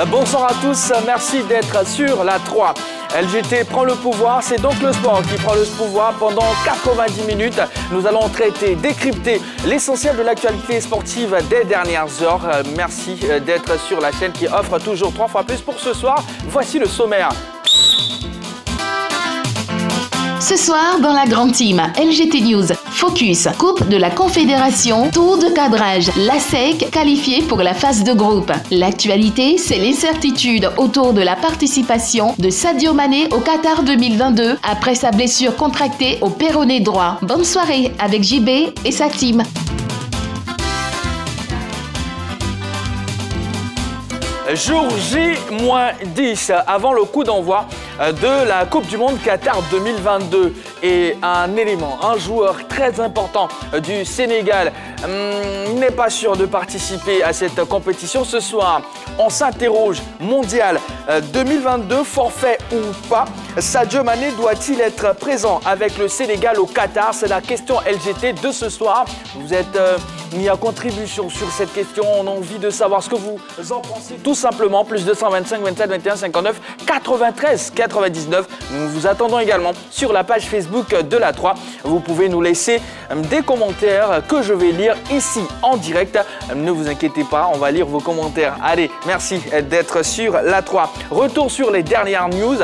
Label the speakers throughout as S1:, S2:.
S1: Bonsoir à tous, merci d'être sur la 3. LGT prend le pouvoir, c'est donc le sport qui prend le pouvoir pendant 90 minutes. Nous allons traiter, décrypter l'essentiel de l'actualité sportive des dernières heures. Merci d'être sur la chaîne qui offre toujours 3 fois plus pour ce soir. Voici le sommaire.
S2: Ce soir, dans la grande team, LGT News, Focus, Coupe de la Confédération, Tour de cadrage, la SEC qualifiée pour la phase de groupe. L'actualité, c'est l'incertitude autour de la participation de Sadio Mané au Qatar 2022 après sa blessure contractée au péroné droit. Bonne soirée avec JB et sa team.
S1: Jour J-10 avant le coup d'envoi de la Coupe du Monde Qatar 2022. Et un joueur très important du Sénégal n'est pas sûr de participer à cette compétition. Ce soir, on s'interroge, mondial 2022, forfait ou pas. Sadio Mané doit-il être présent avec le Sénégal au Qatar? C'est la question LGT de ce soir. Vous êtes mis à contribution sur cette question. On a envie de savoir ce que vous en pensez. Tout simplement, plus 225 27 21 59 93 99. Nous vous attendons également sur la page Facebook de la 3. Vous pouvez nous laisser des commentaires que je vais lire ici en direct. Ne vous inquiétez pas, on va lire vos commentaires. Allez, merci d'être sur la 3. Retour sur les dernières news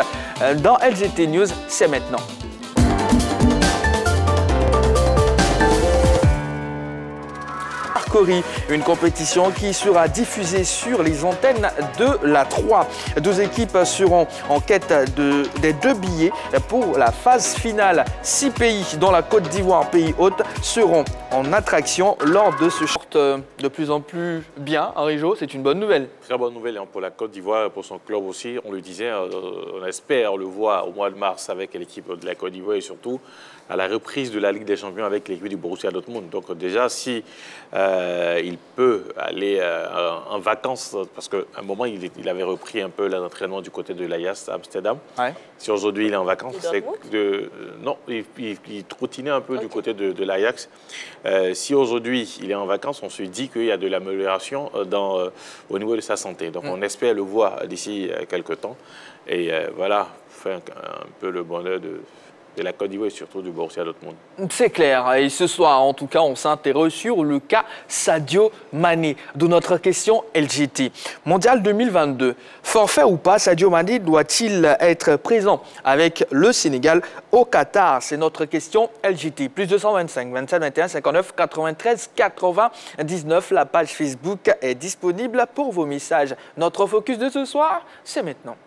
S1: dans LGT News, c'est maintenant. Une compétition qui sera diffusée sur les antennes de la 3. 12 équipes seront en quête des 2 billets pour la phase finale. 6 pays, dont la Côte d'Ivoire, pays hôte, seront en attraction lors de ce short de plus en plus bien. Henri Jo, c'est une bonne nouvelle.
S3: Très bonne nouvelle pour la Côte d'Ivoire, pour son club aussi. On le disait, on espère le voir au mois de mars avec l'équipe de la Côte d'Ivoire et surtout à la reprise de la Ligue des Champions avec l'équipe du Borussia Dortmund. Donc déjà, si il peut aller en vacances, parce qu'à un moment, il avait repris un peu l'entraînement du côté de l'Ajax à Amsterdam. Ouais. Si aujourd'hui, il est en vacances, c'est non, il trottinait un peu du côté de l'Ajax. Si aujourd'hui, il est en vacances, on se dit qu'il y a de l'amélioration au niveau de sa santé. Donc on espère le voir d'ici quelques temps. Et voilà, faire un peu le bonheur de la Côte d'Ivoire et surtout du Borussia Dortmund.
S1: C'est clair. Et ce soir, en tout cas, on s'interroge sur le cas Sadio Mané. De notre question LGT. Mondial 2022. Forfait ou pas, Sadio Mané doit-il être présent avec le Sénégal au Qatar? C'est notre question LGT. Plus 225 27 21 59 93 99. La page Facebook est disponible pour vos messages. Notre focus de ce soir, c'est maintenant.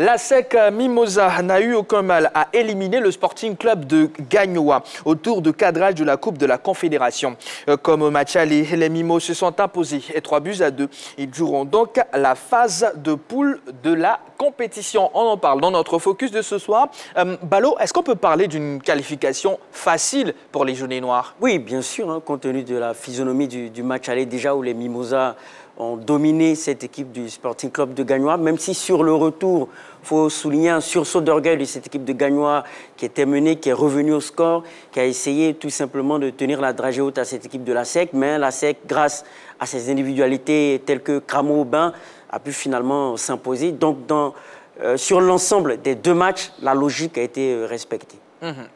S1: La SEC Mimosa n'a eu aucun mal à éliminer le Sporting Club de Gagnoa au tour de cadrage de la Coupe de la Confédération. Comme au match aller, les Mimos se sont imposés 3-2. Ils joueront donc la phase de poule de la compétition. On en parle dans notre focus de ce soir. Balo, est-ce qu'on peut parler d'une qualification facile pour les Jaunets Noirs?
S4: Oui, bien sûr, hein, compte tenu de la physionomie du match aller déjà où les Mimosas ont dominé cette équipe du Sporting Club de Gagnoa, même si sur le retour, il faut souligner un sursaut d'orgueil de cette équipe de Gagnoa qui était menée, qui est revenue au score, qui a essayé tout simplement de tenir la dragée haute à cette équipe de la SEC, mais la SEC, grâce à ses individualités telles que Cramo Aubin, a pu finalement s'imposer. Donc, sur l'ensemble des 2 matchs, la logique a été respectée.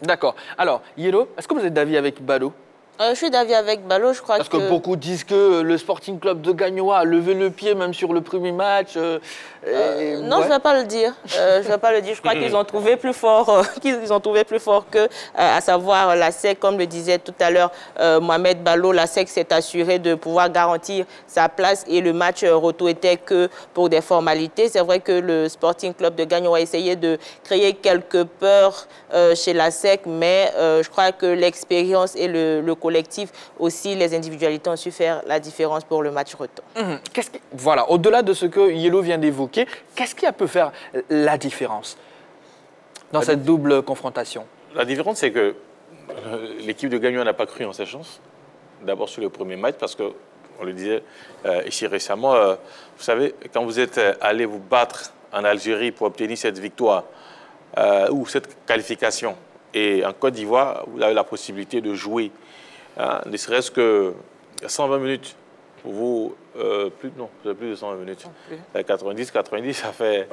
S1: D'accord. Alors, Yelo, est-ce que vous êtes d'avis avec Balo?
S5: Je suis d'avis avec Balo, je crois
S1: Parce que beaucoup disent que le Sporting Club de Gagnoa a levé le pied même sur le premier match.
S5: Non, ouais. Je ne vais pas le dire. Je vais pas le dire. Je crois qu'ils ont trouvé plus fort, que, à savoir la SEC, comme le disait tout à l'heure Mohamed Balo, la SEC s'est assurée de pouvoir garantir sa place et le match retour était que pour des formalités. C'est vrai que le Sporting Club de Gagnoa a essayé de créer quelques peurs chez la SEC, mais je crois que l'expérience et le collectif, aussi les individualités ont su faire la différence pour le match retour.
S1: Voilà, au-delà de ce que Yelo vient d'évoquer, qu'est-ce qui peut faire la différence dans cette double confrontation?
S3: La différence, c'est que l'équipe de Gagnoa n'a pas cru en ses chances. D'abord sur le premier match, parce que, on le disait ici récemment, vous savez, quand vous êtes allé vous battre en Algérie pour obtenir cette victoire ou cette qualification, et en Côte d'Ivoire, vous avez la possibilité de jouer hein, ne serait-ce que 120 minutes pour vous, plus de 120 minutes. 90, ça fait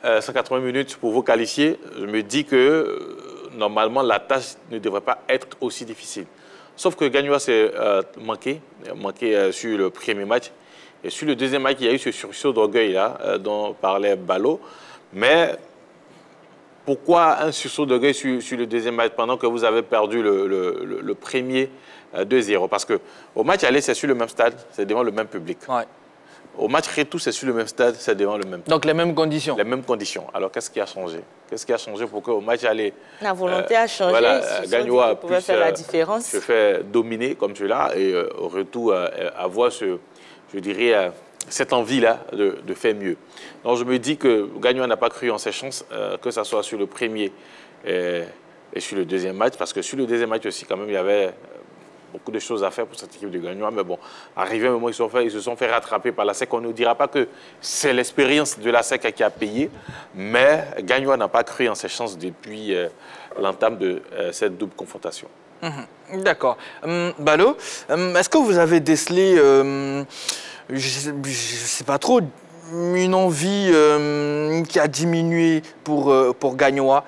S3: 180 minutes pour vous qualifier. Je me dis que normalement, la tâche ne devrait pas être aussi difficile. Sauf que Gagnoa s'est manqué sur le premier match. Et sur le deuxième match, il y a eu ce sursaut d'orgueil là, dont parlait Balo. Mais pourquoi un sursaut d'orgueil sur le deuxième match pendant que vous avez perdu le premier 2-0? Parce qu'au match aller, c'est sur le même stade, c'est devant le même public. Ouais. Au match retour, c'est sur le même stade, c'est devant le même public.
S1: Donc les mêmes conditions.
S3: Les mêmes conditions. Alors qu'est-ce qui a changé? Qu'est-ce qui a changé pour qu'au match aller...
S5: La volonté a changé.
S3: Voilà, Gagnoa
S5: pouvait faire la différence.
S3: Se fait dominer comme cela et au retour avoir je dirais, cette envie-là de faire mieux. Donc je me dis que Gagnoa n'a pas cru en ses chances, que ce soit sur le premier et sur le deuxième match, parce que sur le deuxième match aussi, quand même, il y avait beaucoup de choses à faire pour cette équipe de Gagnoa. Mais bon, arrivé un moment, ils se sont fait rattraper par la SEC. On ne dira pas que c'est l'expérience de la SEC qui a payé, mais Gagnoa n'a pas cru en ses chances depuis l'entame de cette double confrontation.
S1: D'accord. Balo, est-ce que vous avez décelé, je ne sais pas trop, une envie qui a diminué pour Gagnoa?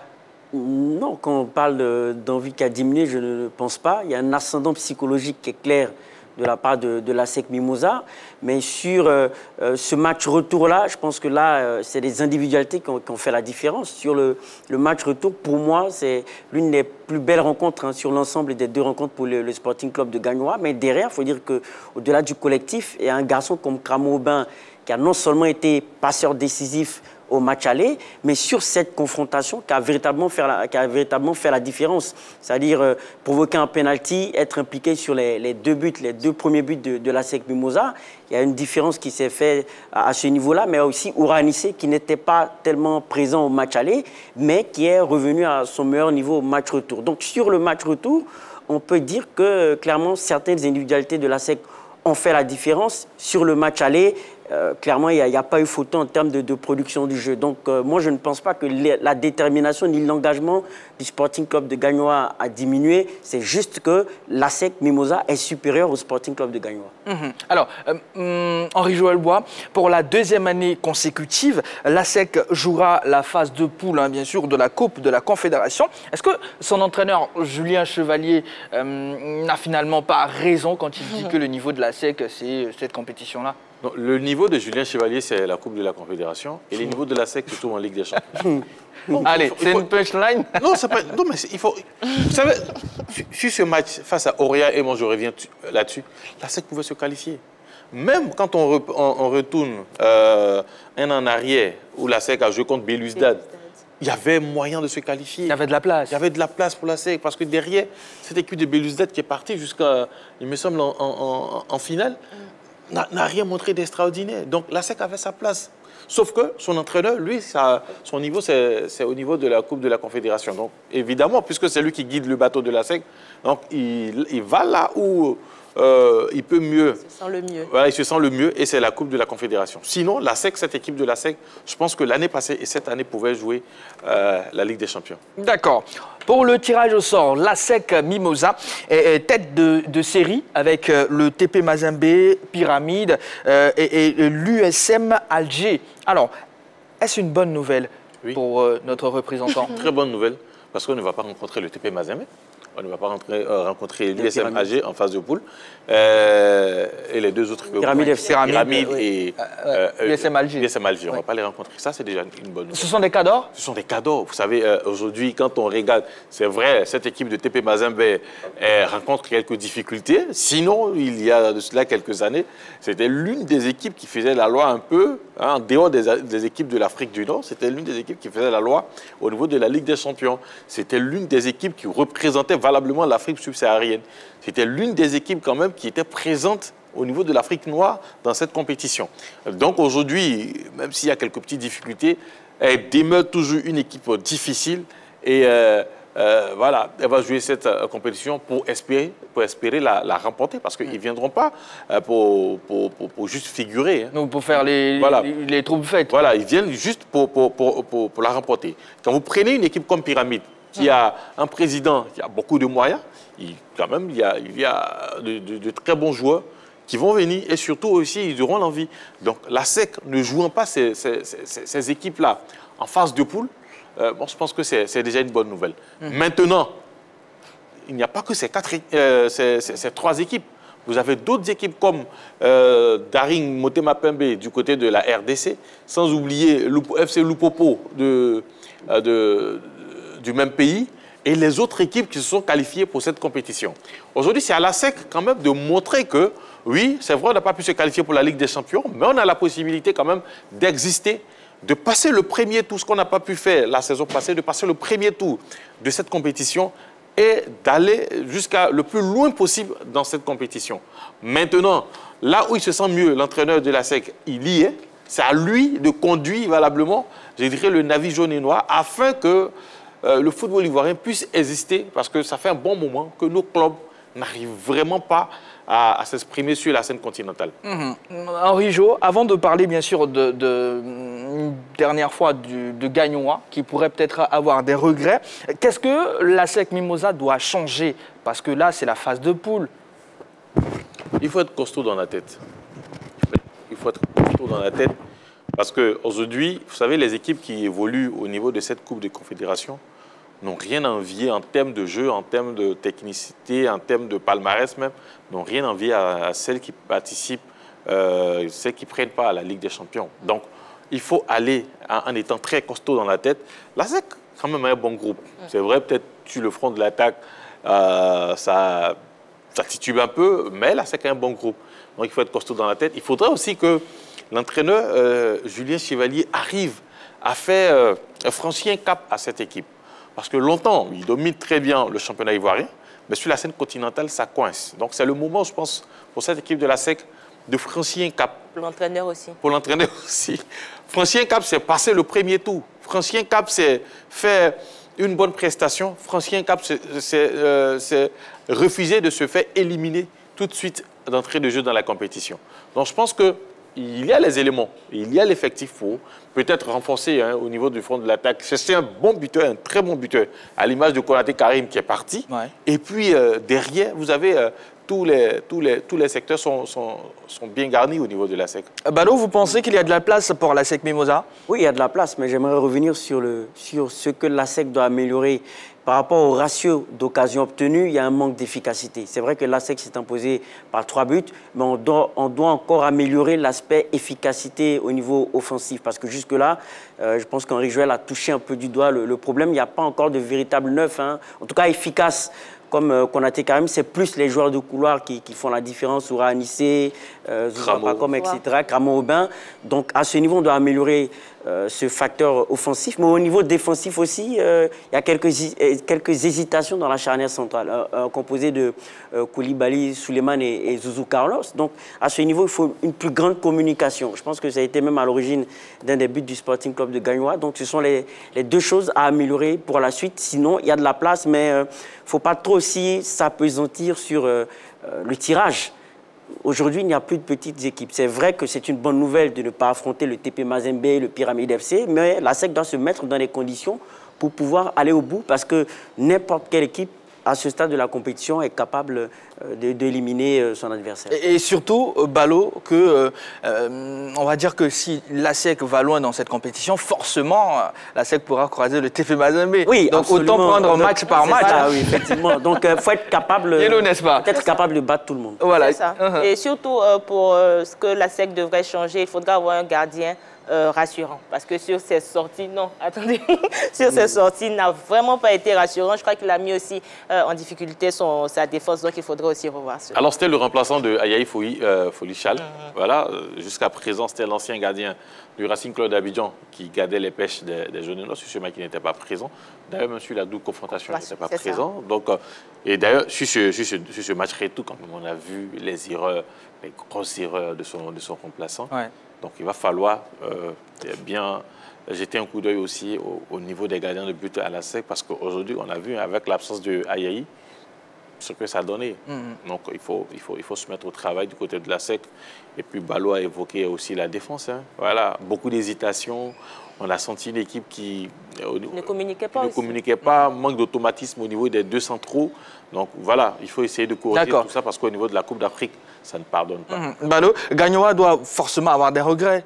S4: Non, quand on parle d'envie qui a diminué, je ne pense pas. Il y a un ascendant psychologique qui est clair de la part de la SEC Mimosa. Mais sur ce match retour-là, je pense que là, c'est les individualités qui ont fait la différence. Sur le match retour, pour moi, c'est l'une des plus belles rencontres sur l'ensemble des deux rencontres pour le Sporting Club de Gagnoa. Mais derrière, il faut dire qu'au-delà du collectif, il y a un garçon comme Kramo Aubin qui a non seulement été passeur décisif au match aller, mais sur cette confrontation qui a véritablement fait la différence. C'est-à-dire provoquer un penalty, être impliqué sur les deux premiers buts de la SEC Mimosa. Il y a une différence qui s'est faite à ce niveau-là, mais aussi Oura Anissé qui n'était pas tellement présent au match aller, mais qui est revenu à son meilleur niveau au match retour. Donc sur le match retour, on peut dire que clairement certaines individualités de la SEC ont fait la différence. Sur le match aller, clairement, il n'y a pas eu photo en termes de production du jeu. Donc, moi, je ne pense pas que la détermination ni l'engagement du Sporting Club de Gagnoa a diminué. C'est juste que la SEC Mimosa est supérieure au Sporting Club de Gagnoa.
S1: Alors, Henri-Joël Bois, pour la deuxième année consécutive, la SEC jouera la phase de poule, bien sûr, de la Coupe de la Confédération. Est-ce que son entraîneur, Julien Chevalier, n'a finalement pas raison quand il dit que le niveau de la SEC, c'est cette compétition-là?
S3: Non, le niveau de Julien Chevalier, c'est la Coupe de la Confédération. Et le niveau de la SEC se trouve en Ligue des Champions.
S1: Allez, c'est une punchline?
S3: Non, c'est pas... Non, mais il faut... Vous savez, sur ce match face à Oria, et moi je reviens là-dessus, la SEC pouvait se qualifier. Même quand on retourne un an en arrière, où la SEC a joué contre Belouizdad, il y avait moyen de se qualifier.
S1: Il y avait de la place.
S3: Il y avait de la place pour la SEC, parce que derrière, cette équipe de Belouizdad qui est partie jusqu'à, il me semble, en finale, n'a rien montré d'extraordinaire. Donc la SEC avait sa place. Sauf que son entraîneur, lui, son niveau, c'est au niveau de la Coupe de la Confédération. Donc évidemment, puisque c'est lui qui guide le bateau de la SEC, donc il va là où il peut mieux.
S5: Il se sent le mieux.
S3: Voilà, il se sent le mieux et c'est la Coupe de la Confédération. Sinon, la SEC, cette équipe de la SEC, je pense que l'année passée et cette année pouvait jouer la Ligue des Champions.
S1: D'accord. Pour le tirage au sort, la SEC Mimosa est tête de série avec le TP Mazembe, Pyramide et l'USM Alger. Alors, est-ce une bonne nouvelle pour notre représentant?
S3: Très bonne nouvelle, parce qu'on ne va pas rencontrer le TP Mazembe. On ne va pas rencontrer l'USM Alger en phase de poule. Et les deux autres...
S4: Pyramide
S3: et
S1: USM Alger.
S3: USM Alger, on ne va pas les rencontrer. Ça, c'est déjà une bonne nouvelle.
S1: Ce sont des cadors?
S3: Ce sont des cadors. Vous savez, aujourd'hui, quand on regarde, c'est vrai, cette équipe de TP Mazembe rencontre quelques difficultés. Sinon, il y a de cela quelques années, c'était l'une des équipes qui faisait la loi un peu, en dehors des équipes de l'Afrique du Nord, c'était l'une des équipes qui faisait la loi au niveau de la Ligue des Champions. C'était l'une des équipes qui représentait valablement l'Afrique subsaharienne. C'était l'une des équipes quand même qui était présente au niveau de l'Afrique noire dans cette compétition. Donc aujourd'hui, même s'il y a quelques petites difficultés, elle demeure toujours une équipe difficile et voilà, elle va jouer cette compétition pour espérer la remporter parce qu'ils ne viendront pas pour juste figurer.
S1: Donc pour faire les troupes faites.
S3: Voilà, ils viennent juste pour la remporter. Quand vous prenez une équipe comme Pyramide, qui a un président qui a beaucoup de moyens, quand même, il y a de très bons joueurs qui vont venir et surtout aussi, ils auront l'envie. Donc, la SEC ne jouant pas ces équipes-là en phase de poule, bon, je pense que c'est déjà une bonne nouvelle. Maintenant, il n'y a pas que ces 3 équipes. Vous avez d'autres équipes comme Daring Motema Pembe du côté de la RDC, sans oublier FC Lupopo du même pays, et les autres équipes qui se sont qualifiées pour cette compétition. Aujourd'hui, c'est à la SEC quand même de montrer que, oui, c'est vrai, on n'a pas pu se qualifier pour la Ligue des Champions, mais on a la possibilité quand même d'exister, de passer le premier tour, ce qu'on n'a pas pu faire la saison passée, de passer le premier tour de cette compétition et d'aller jusqu'à le plus loin possible dans cette compétition. Maintenant, là où il se sent mieux, l'entraîneur de la SEC, il y est. C'est à lui de conduire valablement, je dirais, le navire jaune et noir, afin que le football ivoirien puisse exister, parce que ça fait un bon moment que nos clubs n'arrivent vraiment pas à s'exprimer sur la scène continentale.
S1: Henri Jo, avant de parler bien sûr une dernière fois de Gagnois, qui pourrait peut-être avoir des regrets, qu'est-ce que la SEC Mimosa doit changer? Parce que là, c'est la phase de poule.
S3: Il faut être costaud dans la tête. Il faut être costaud dans la tête, parce qu'aujourd'hui, vous savez, les équipes qui évoluent au niveau de cette Coupe des Confédérations n'ont rien à envier en termes de jeu, en termes de technicité, en termes de palmarès même, n'ont rien à envier à celles qui participent, celles qui ne prennent pas à la Ligue des Champions. Donc, il faut aller en étant très costaud dans la tête. La SEC, quand même, a un bon groupe. C'est vrai, peut-être sur le front de l'attaque, ça titube un peu, mais la SEC a un bon groupe. Donc, il faut être costaud dans la tête. Il faudrait aussi que l'entraîneur, Julien Chevalier, arrive à faire franchir un cap à cette équipe. Parce que longtemps, il domine très bien le championnat ivoirien, mais sur la scène continentale, ça coince. Donc c'est le moment, je pense, pour cette équipe de la SEC, de franchir un cap.
S5: Pour l'entraîneur aussi.
S3: Pour l'entraîneur aussi. Franchir un cap, c'est passer le premier tour. Franchir un cap, c'est faire une bonne prestation. Franchir un cap, c'est refuser de se faire éliminer tout de suite d'entrée de jeu dans la compétition. Donc je pense que il y a les éléments, il y a l'effectif pour peut-être renforcer au niveau du front de l'attaque. C'est un bon buteur, un très bon buteur, à l'image de Konaté Karim qui est parti. Ouais. Et puis derrière, vous avez tous les secteurs sont bien garnis au niveau de la SEC.
S1: Balo, vous pensez qu'il y a de la place pour la SEC Mimosa?
S4: Oui, il y a de la place, mais j'aimerais revenir sur ce que la SEC doit améliorer. Par rapport au ratio d'occasions obtenues, il y a un manque d'efficacité. C'est vrai que la SEC s'est imposée par 3 buts, mais on doit encore améliorer l'aspect efficacité au niveau offensif. Parce que jusque-là, je pense qu'Henri Joël a touché un peu du doigt le problème. Il n'y a pas encore de véritable neuf, en tout cas efficace. Comme Konaté Karim, c'est plus les joueurs de couloir qui font la différence. Soura Anissé, Zouzapacom, etc., Kramon Aubin. Donc à ce niveau, on doit améliorer ce facteur offensif. Mais au niveau défensif aussi, il y a quelques hésitations dans la charnière centrale, composée de Koulibaly, Souleymane et Zouzou Carlos. Donc à ce niveau, il faut une plus grande communication. Je pense que ça a été même à l'origine d'un des buts du Sporting Club de Gagnois. Donc ce sont les 2 choses à améliorer pour la suite. Sinon, il y a de la place, mais il ne faut pas trop aussi s'appesantir sur le tirage. Aujourd'hui, il n'y a plus de petites équipes. C'est vrai que c'est une bonne nouvelle de ne pas affronter le TP Mazembe, le Pyramide FC, mais la SEC doit se mettre dans les conditions pour pouvoir aller au bout, parce que n'importe quelle équipe, à ce stade de la compétition, est capable d'éliminer son adversaire.
S1: Et surtout, Balo, on va dire que si la SEC va loin dans cette compétition, forcément, la SEC pourra croiser le TP Mazembe.
S4: Oui,
S1: donc
S4: absolument.
S1: Autant prendre match par match.
S4: Ça, oui, effectivement. Donc il faut être capable,
S1: être
S4: capable de battre tout le monde.
S1: Voilà.
S5: C'est ça. Et surtout, pour ce que la SEC devrait changer, il faudra avoir un gardien rassurant. Parce que sur ses sorties, sur ses sorties, il n'a vraiment pas été rassurant. Je crois qu'il a mis aussi en difficulté sa défense, donc il faudrait aussi revoir cela.
S3: Alors c'était le remplaçant de Ayaï Folichal. Voilà, jusqu'à présent, c'était l'ancien gardien du Racing Club d'Abidjan qui gardait les pêches des jeunes noirs, sur ce match qui n'était pas présent. D'ailleurs, même sur la double confrontation, il n'était pas présent. Donc, et d'ailleurs, sur ce match retour, quand même, on a vu les erreurs, les grosses erreurs de son remplaçant. Ouais. Donc il va falloir bien jeter un coup d'œil aussi au niveau des gardiens de but à la SEC, parce qu'aujourd'hui, on a vu avec l'absence de Ayaï, ce que ça a donné. Donc il faut se mettre au travail du côté de la SEC. Et puis Ballot a évoqué aussi la défense. Hein. Voilà, beaucoup d'hésitation. On a senti une équipe qui
S5: ne communiquait pas.
S3: Manque d'automatisme au niveau des deux centraux. Donc voilà, il faut essayer de corriger tout ça parce qu'au niveau de la Coupe d'Afrique, ça ne pardonne pas.
S1: Ballot, Gagnoa doit forcément avoir des regrets.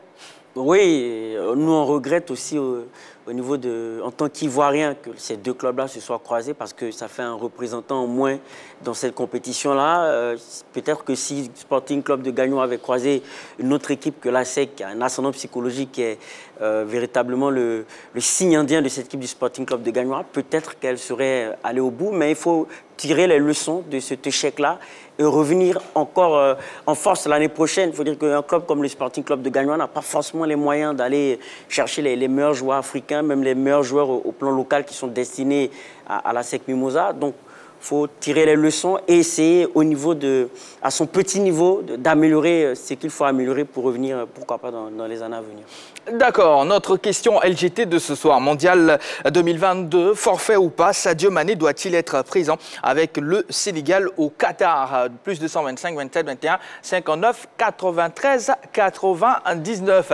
S4: Oui, nous on regrette aussi au niveau de, en tant qu'Ivoirien, que ces deux clubs-là se soient croisés parce que ça fait un représentant en moins dans cette compétition-là. Peut-être que si Sporting Club de Gagnoa avait croisé une autre équipe que la SEC, qui a un ascendant psychologique qui est véritablement le signe indien de cette équipe du Sporting Club de Gagnoa, peut-être qu'elle serait allée au bout, mais il faut tirer les leçons de cet échec-là et revenir encore en force l'année prochaine. Il faut dire qu'un club comme le Sporting Club de Gagnoa n'a pas forcément les moyens d'aller chercher les meilleurs joueurs africains, même les meilleurs joueurs au plan local qui sont destinés à la SEC Mimosa. Donc, il faut tirer les leçons et essayer à son petit niveau d'améliorer ce qu'il faut améliorer pour revenir, pourquoi pas, dans les années à venir.
S1: D'accord. Notre question LGT de ce soir, Mondial 2022, forfait ou pas, Sadio Mané doit-il être présent avec le Sénégal au Qatar? Plus 225, 27, 21, 59, 93, 99.